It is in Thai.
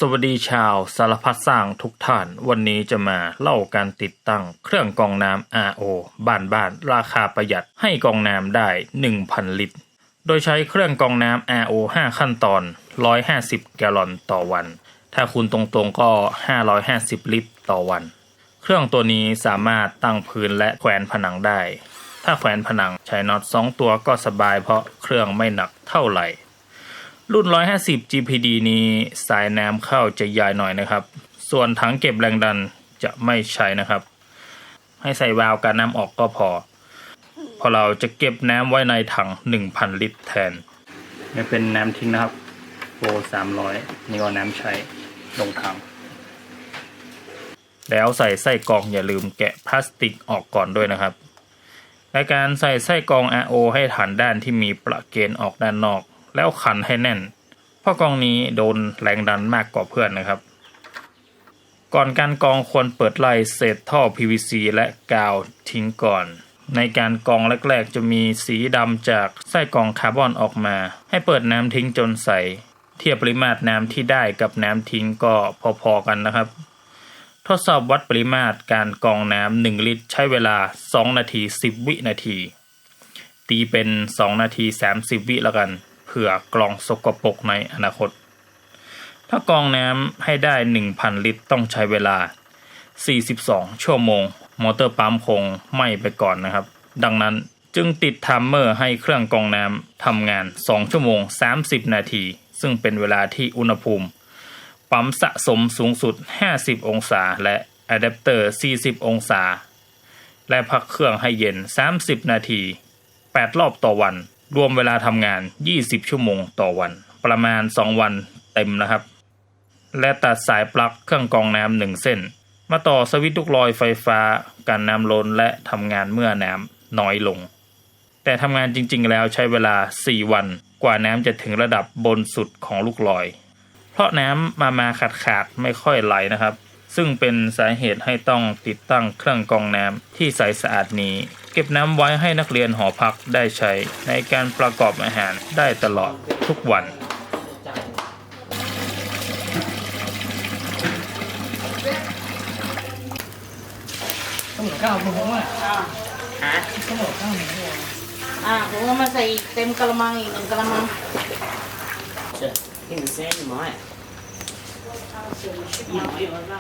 สวัสดีชาวสารพัดสร้างทุกท่านวันนี้จะมาเล่าการติดตั้งเครื่องกรองน้ำ RO บ้านราคาประหยัดให้กรองน้ำได้ 1,000 ลิตรโดยใช้เครื่องกรองน้ำ RO 5 ขั้นตอน150แกลลอนต่อวันถ้าคุณตรงๆก็550ลิตรต่อวันเครื่องตัวนี้สามารถตั้งพื้นและแขวนผนังได้ถ้าแขวนผนังใช้น็อต2ตัวก็สบายเพราะเครื่องไม่หนักเท่าไหร่รุ่น150 GPD นี้สายน้ำเข้าจะใหญ่หน่อยนะครับส่วนถังเก็บแรงดันจะไม่ใช้นะครับให้ใส่วาล์วกันน้ำออกก็พอเราจะเก็บน้ำไว้ในถัง 1,000 ลิตรแทนนี่เป็นน้ำทิ้งนะครับโปร300นี่ก็น้ำใช้ลงถังแล้วใส่ไส้กรองอย่าลืมแกะพลาสติกออกก่อนด้วยนะครับในการใส่ไส้กรอง RO ให้ฐานด้านที่มีประเกณฑ์ออกด้านนอกแล้วขันให้แน่นเพราะกรองนี้โดนแรงดันมากกว่าเพื่อนนะครับก่อนการกรองควรเปิดไล่เศษท่อ PVC และกาวทิ้งก่อนในการกรองแรกๆจะมีสีดำจากไส้กรองคาร์บอนออกมาให้เปิดน้ำทิ้งจนใสเทียบปริมาตรน้ำที่ได้กับน้ำทิ้งก็พอๆกันนะครับทดสอบวัดปริมาตรการกรองน้ำ1ลิตรใช้เวลา2นาที10วินาทีตีเป็น2นาที30วิแล้วกันเผื่อกรองสกปรกในอนาคตถ้ากรองน้ำให้ได้ 1,000 ลิตรต้องใช้เวลา42ชั่วโมงมอเตอร์ปั๊มคงไหม้ไปก่อนนะครับดังนั้นจึงติดไทม์เมอร์ให้เครื่องกรองน้ำทำงาน2ชั่วโมง30นาทีซึ่งเป็นเวลาที่อุณหภูมิปั๊มสะสมสูงสุด50องศาและอะแดปเตอร์40องศาและพักเครื่องให้เย็น30นาที8รอบต่อวันรวมเวลาทำงาน20ชั่วโมงต่อวันประมาณ2วันเต็มนะครับและตัดสายปลั๊กเครื่องกรองน้ำ1เส้นมาต่อสวิตช์ลูกลอยไฟฟ้ากันน้ำล้นและทำงานเมื่อน้ำน้อยลงแต่ทำงานจริงๆแล้วใช้เวลา4วันกว่าน้ำจะถึงระดับบนสุดของลูกลอยเพราะน้ำมาขาดไม่ค่อยไหลนะครับซึ่งเป็นสาเหตุให้ต้องติดตั้งเครื่องกรองน้ำที่ใสสะอาดนี้เก็บน้ำไว้ให้นักเรียนหอพักได้ใช้ในการประกอบอาหารได้ตลอดทุกวันข้าวหมูข้าวผมว่าฮะข้าวหมูข้าวหมูผมเอามาใส่เต็มกระมังอีก1กระมัง这给你塞一毛哎，一毛有万了。